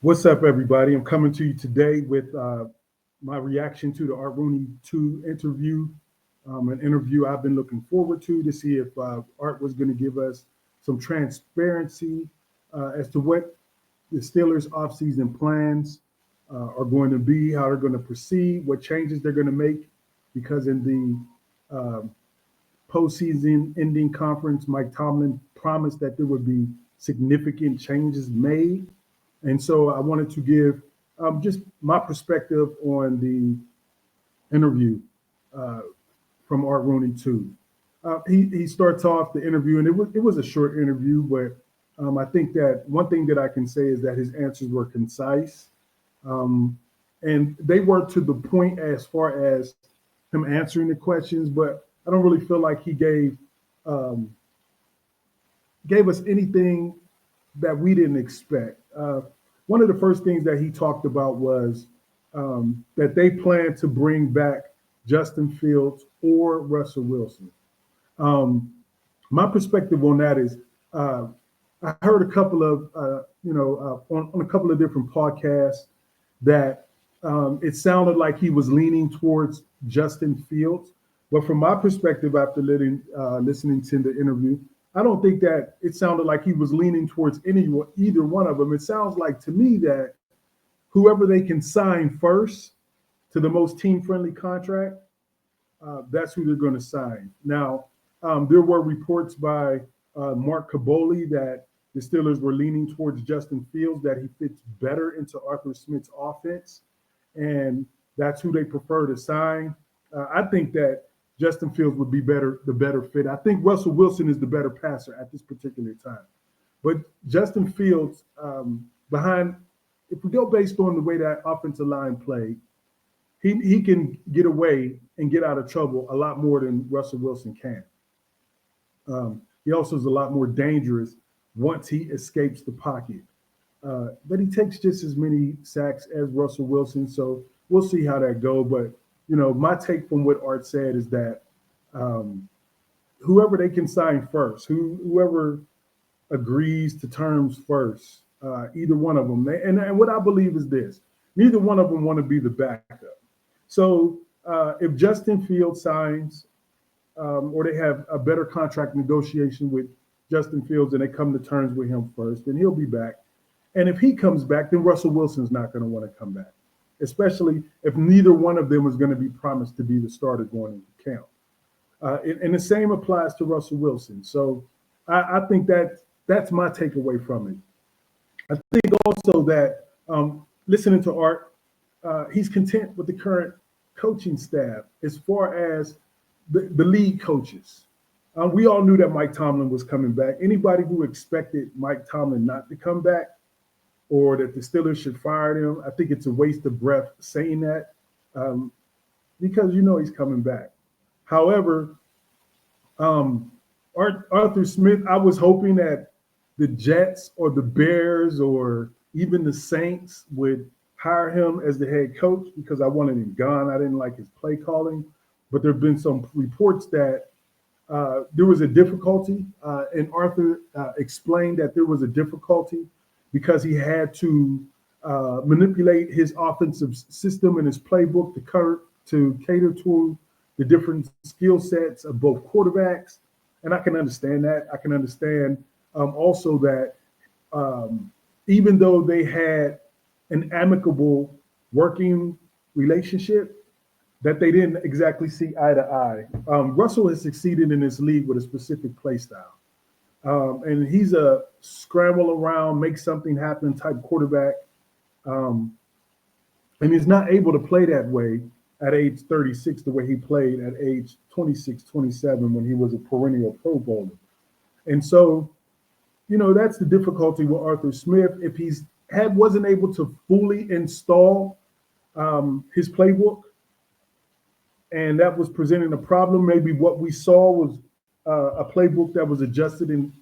What's up, everybody? I'm coming to you today with my reaction to the Art Rooney 2 interview, an interview I've been looking forward to see if Art was going to give us some transparency as to what the Steelers' offseason plans are going to be, how they're going to proceed, what changes they're going to make, because in the postseason ending conference, Mike Tomlin promised that there would be significant changes made. And so I wanted to give just my perspective on the interview uh, from Art Rooney too. He starts off the interview, and it was a short interview, but I think that one thing that I can say is that his answers were concise, um, and they were to the point as far as him answering the questions. But I don't really feel like he um, gave us anything that we didn't expect. One of the first things that he talked about was that they plan to bring back Justin Fields or Russell Wilson. Um, my perspective on that is uh, I heard a couple of, on a couple of different podcasts that it sounded like he was leaning towards Justin Fields. But from my perspective, after listening to the interview, I don't think that it sounded like he was leaning towards either one of them. It sounds like to me that whoever they can sign first to the most team-friendly contract, that's who they're going to sign. Now, there were reports by Mark Caboli that the Steelers were leaning towards Justin Fields, that he fits better into Arthur Smith's offense, and that's who they prefer to sign. I think that Justin Fields would be the better fit. I think Russell Wilson is the better passer at this particular time. But Justin Fields, if we go based on the way that offensive line played, he can get away and get out of trouble a lot more than Russell Wilson can. He also is a lot more dangerous once he escapes the pocket. But he takes just as many sacks as Russell Wilson, so we'll see how that goes. But my take from what Art said is that whoever they can sign first, whoever agrees to terms first, either one of them. And what I believe is this: neither one of them want to be the backup. So if Justin Fields signs, or they have a better contract negotiation with Justin Fields and they come to terms with him first, then he'll be back. And if he comes back, then Russell Wilson's not going to want to come back, especially if neither one of them is going to be promised to be the starter going into camp. And the same applies to Russell Wilson. So I think that's my takeaway from it. I think also that listening to Art, he's content with the current coaching staff as far as the lead coaches. We all knew that Mike Tomlin was coming back. Anybody who expected Mike Tomlin not to come back or that the Steelers should fire him, I think it's a waste of breath saying that because he's coming back. However, Arthur Smith, I was hoping that the Jets or the Bears or even the Saints would hire him as the head coach because I wanted him gone. I didn't like his play calling. But there have been some reports that there was a difficulty, and Arthur explained that there was a difficulty because he had to manipulate his offensive system and his playbook to cater to the different skill sets of both quarterbacks. And I can understand that. I can understand also that even though they had an amicable working relationship, that they didn't exactly see eye to eye. Russell has succeeded in this league with a specific play style. And he's a scramble around, make something happen type quarterback. And he's not able to play that way at age 36 the way he played at age 26, 27 when he was a perennial Pro Bowler. And so, that's the difficulty with Arthur Smith. If wasn't able to fully install his playbook, and that was presenting a problem. Maybe what we saw was a playbook that was adjusted and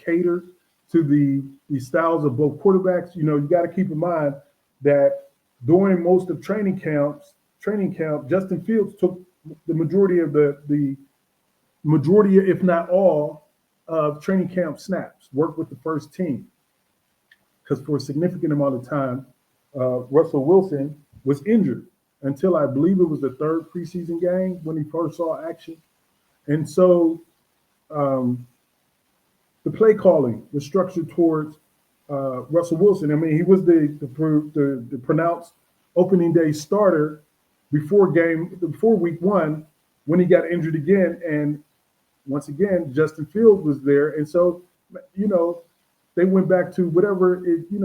catered to the styles of both quarterbacks. You got to keep in mind that during most of training camp, Justin Fields took the majority, if not all, of training camp snaps, worked with the first team. because for a significant amount of time, Russell Wilson was injured until I believe it was the third preseason game when he first saw action. And so um, the play calling was structured towards Russell Wilson. I mean, he was the pronounced opening day starter before week one when he got injured again. And once again, Justin Fields was there. And so, they went back to whatever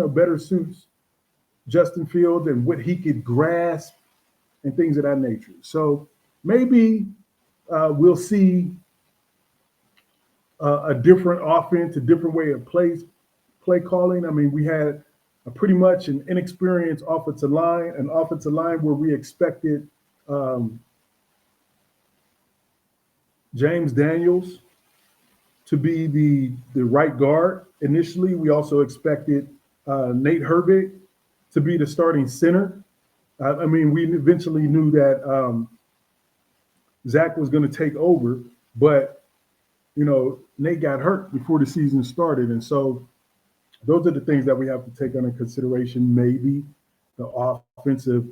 better suits Justin Fields and what he could grasp and things of that nature. So maybe we'll see a different offense, a different way of play calling. I mean, we had pretty much an inexperienced offensive line, where we expected James Daniels to be the right guard. Initially, we also expected Nate Herbig to be the starting center. I mean, we eventually knew that Zach was going to take over, but Nate got hurt before the season started, and so those are the things that we have to take under consideration. Maybe the offensive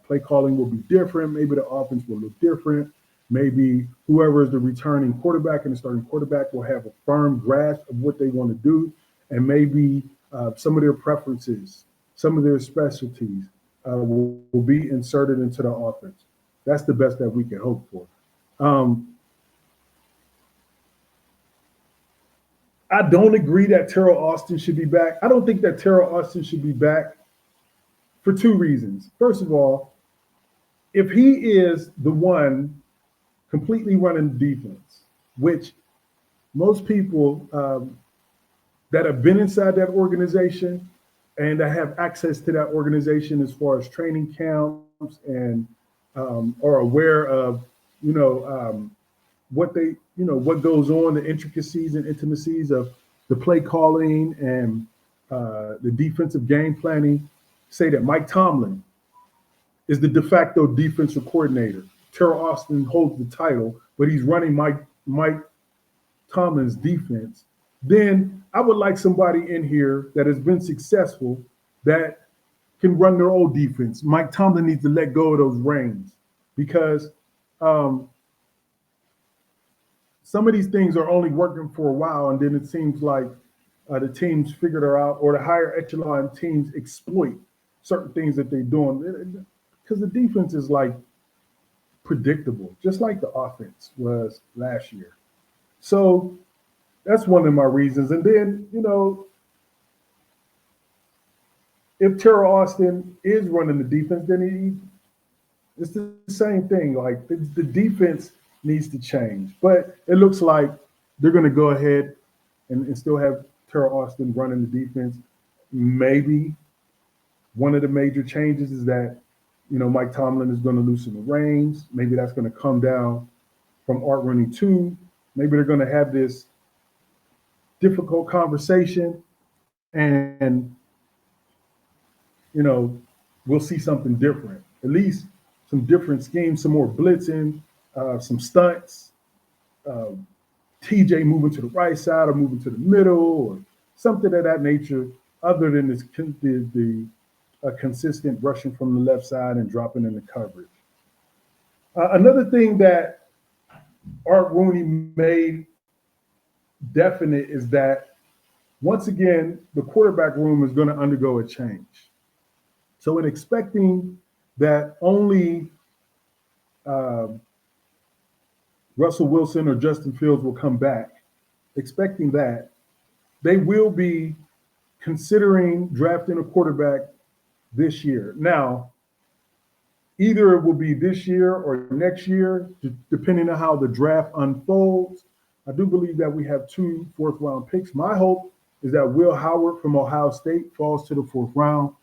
play calling will be different. Maybe the offense will look different. Maybe whoever is the returning quarterback and the starting quarterback will have a firm grasp of what they want to do, and maybe some of their preferences, some of their specialties will be inserted into the offense. That's the best that we can hope for. I don't agree that Terrell Austin should be back. I don't think that Terrell Austin should be back for two reasons. First of all, if he is the one completely running the defense, which most people that have been inside that organization and that have access to that organization as far as training camps and are aware of, what goes on, the intricacies and intimacies of the play calling and the defensive game planning, say that Mike Tomlin is the de facto defensive coordinator. Terrell Austin holds the title, but he's running Mike Tomlin's defense. Then I would like somebody in here that has been successful that can run their own defense. Mike Tomlin needs to let go of those reins because some of these things are only working for a while, and then it seems like the teams figured it out, or the higher echelon teams exploit certain things that they're doing because the defense is like predictable, just like the offense was last year. So that's one of my reasons. And then, if Terrell Austin is running the defense, then it's the same thing. Like the defense needs to change. But it looks like they're going to go ahead and still have Terrell Austin running the defense. Maybe one of the major changes is that, Mike Tomlin is going to loosen the reins. Maybe that's going to come down from Art Rooney too. Maybe they're going to have this difficult conversation and, we'll see something different. At least some different schemes, some more blitzing, some stunts, TJ moving to the right side or moving to the middle or something of that nature other than the consistent rushing from the left side and dropping in the coverage. Another thing that Art Rooney made definite is that, once again, the quarterback room is going to undergo a change. So in expecting that only Russell Wilson or Justin Fields will come back, expecting that, they will be considering drafting a quarterback this year. Now, either it will be this year or next year, depending on how the draft unfolds. I do believe that we have 2 fourth-round picks. My hope is that Will Howard from Ohio State falls to the 4th round.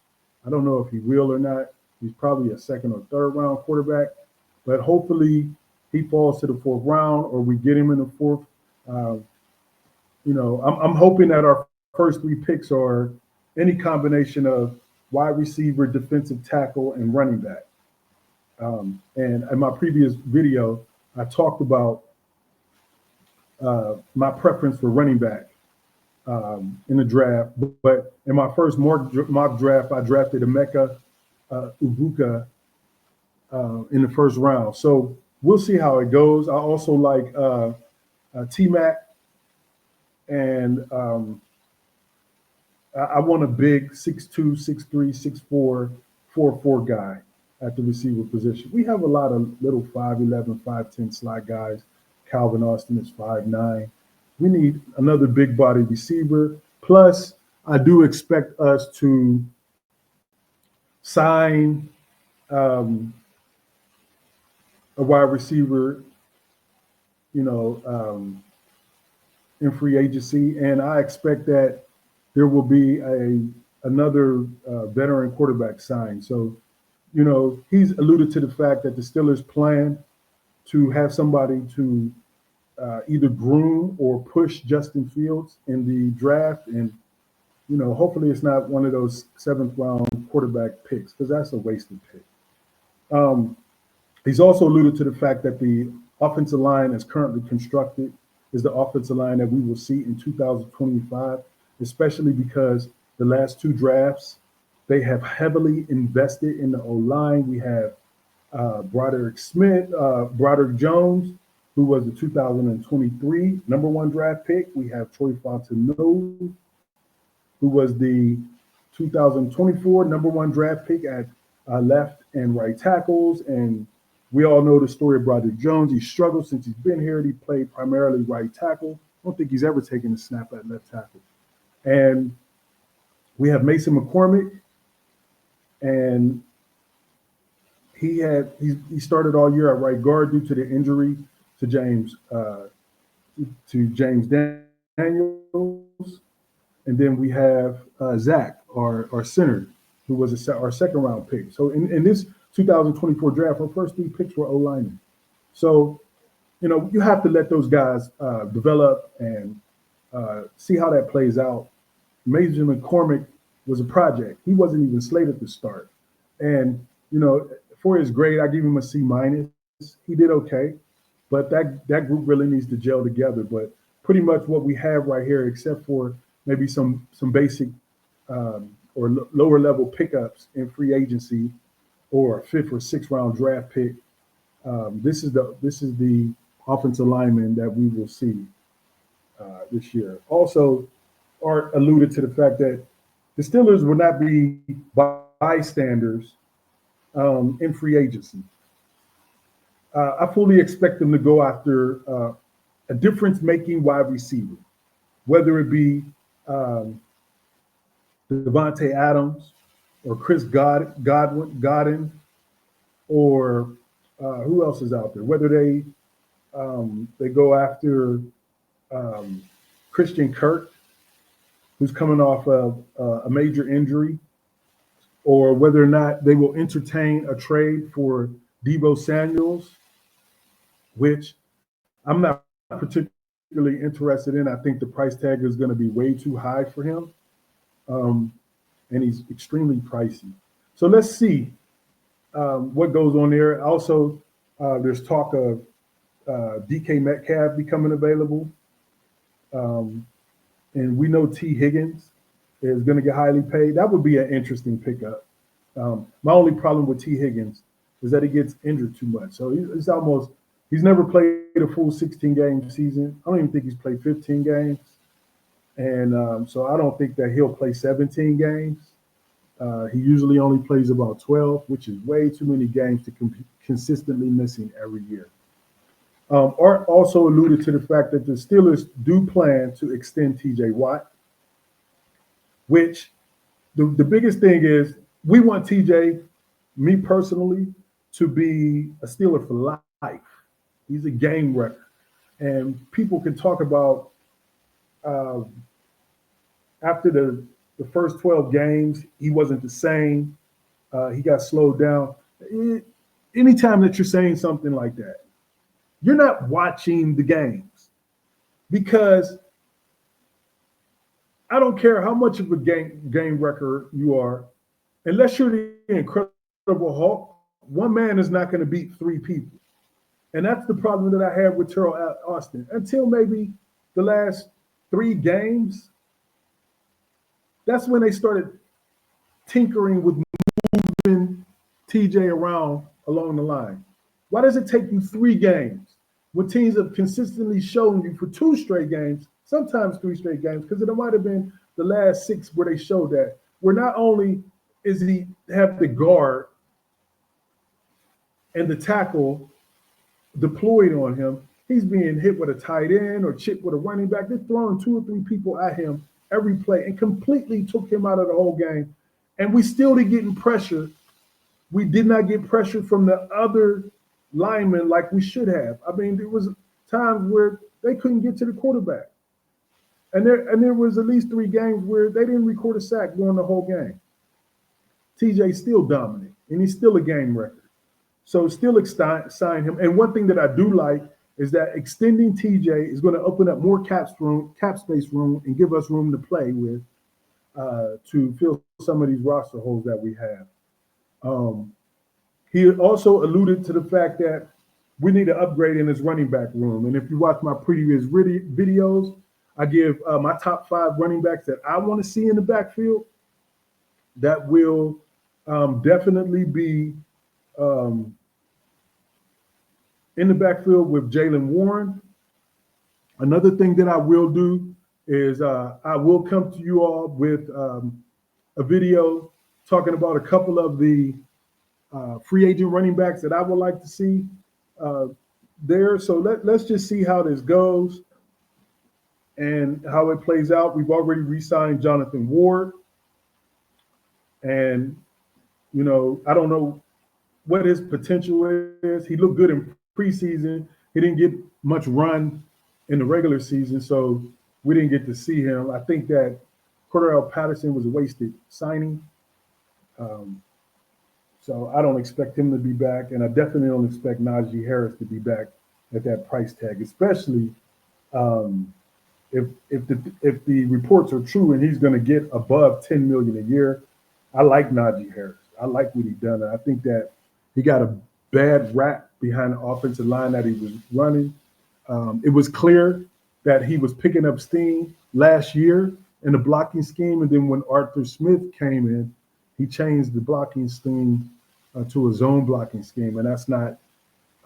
I don't know if he will or not. He's probably a 2nd or 3rd round quarterback, but hopefully he falls to the 4th round or we get him in the 4th. I'm hoping that our first 3 picks are any combination of wide receiver, defensive tackle, and running back. And in my previous video, I talked about my preference for running back. in the draft. But in my first mock draft, I drafted Emeka Ubuka in the first round. So we'll see how it goes. I also like T Mac, and I want a big 6'2", 6'3", 6'4", 4'4" guy at the receiver position. We have a lot of little 5'11", 5'10" slot guys. Calvin Austin is 5'9". We need another big body receiver. Plus, I do expect us to sign a wide receiver, you know, in free agency, and I expect that there will be another veteran quarterback signed. So, you know, he's alluded to the fact that the Steelers plan to have somebody to either groom or push Justin Fields in the draft, and you know, hopefully it's not one of those seventh round quarterback picks because that's a wasted pick. Um, he's also alluded to the fact that the offensive line is currently constructed is the offensive line that we will see in 2025, especially because the last two drafts, they have heavily invested in the O-line. We have Broderick Jones, who was the 2023 number one draft pick. We have Troy Fontenot, who was the 2024 number one draft pick at left and right tackles. And we all know the story of Broderick Jones. He struggled since he's been here. He played primarily right tackle. I don't think he's ever taken a snap at left tackle. And we have Mason McCormick, and he started all year at right guard due to the injury to James Daniels. And then we have Zach, our center, who was our second round pick. So in this 2024 draft, our first three picks were O-linemen. So, you know, you have to let those guys develop and see how that plays out. Mason McCormick was a project. He wasn't even slated to start. And, you know, for his grade, I give him a C-. He did okay, but that group really needs to gel together. But pretty much what we have right here, except for maybe some basic or lower level pickups in free agency or a fifth or sixth round draft pick. This is the offensive lineman that we will see this year. Also, Art alluded to the fact that the Steelers will not be bystanders in free agency. I fully expect them to go after a difference-making wide receiver, whether it be Devontae Adams or Chris Godwin, or who else is out there? Whether they go after Christian Kirk, who's coming off of a major injury, or whether or not they will entertain a trade for Deebo Samuels, which I'm not particularly interested in. I think the price tag is going to be way too high for him, and he's extremely pricey. So let's see what goes on there. Also, there's talk of DK Metcalf becoming available. And we know T. Higgins is going to get highly paid. That would be an interesting pickup. My only problem with T. Higgins is that he gets injured too much. So he's never played a full 16-game season. I don't even think he's played 15 games. And so I don't think that he'll play 17 games. He usually only plays about 12, which is way too many games to consistently missing every year. Art also alluded to the fact that the Steelers do plan to extend TJ Watt, which the biggest thing is we want TJ, me personally, to be a Steeler for life. He's a game wrecker. And people can talk about after the first 12 games, he wasn't the same. He got slowed down. Anytime that you're saying something like that, you're not watching the games, because I don't care how much of a game wrecker you are, unless you're the Incredible Hulk, one man is not going to beat three people. And that's the problem that I have with Terrell Austin. Until maybe the last 3 games, That's when they started tinkering with moving TJ around along the line. Why does it take you 3 games when teams have consistently shown you for 2 straight games, sometimes 3 straight games, because it might have been the last 6 where they showed that, where not only is he have the guard and the tackle deployed on him, he's being hit with a tight end or chipped with a running back. They're throwing 2 or 3 people at him every play and completely took him out of the whole game. And we still didn't get pressure. We did not get pressure from the other linemen like we should have. I mean, there was times where they couldn't get to the quarterback. And there was at least 3 games where they didn't record a sack during the whole game. TJ's still dominant, and he's still a game record. So still sign him. And one thing that I do like is that extending TJ is going to open up more cap space room, and give us room to play with to fill some of these roster holes that we have. He also alluded to the fact that we need an upgrade in his running back room. And if you watch my previous videos, I give my top 5 running backs that I want to see in the backfield that will definitely be in the backfield with Jaylen Warren. Another thing that I will do is I will come to you all with a video talking about a couple of the free agent running backs that I would like to see there. So let's just see how this goes and how it plays out. We've already re-signed Jonathan Ward. And, you know, I don't know what his potential is. He looked good in preseason. He didn't get much run in the regular season, so we didn't get to see him. I think that Cordell Patterson was a wasted signing. So I don't expect him to be back, and I definitely don't expect Najee Harris to be back at that price tag, especially if the reports are true and he's going to get above $10 million a year. I like Najee Harris. I like what he's done. I think that he got a bad rap behind the offensive line that he was running. It was clear that he was picking up steam last year in the blocking scheme, and then when Arthur Smith came in, he changed the blocking scheme to a zone blocking scheme, and that's not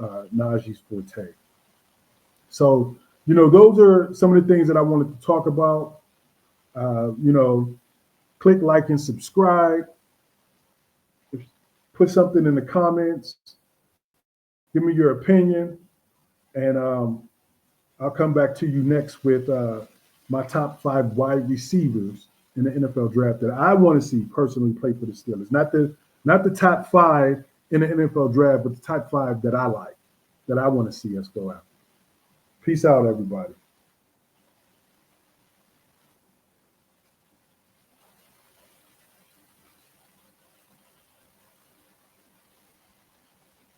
Najee's forte. So, you know, those are some of the things that I wanted to talk about. You know, click like and subscribe. Put something in the comments. Give me your opinion, and I'll come back to you next with my top 5 wide receivers in the NFL draft that I want to see personally play for the Steelers. Not the top 5 in the NFL draft, but the top 5 that I like, that I want to see us go out. Peace out, everybody.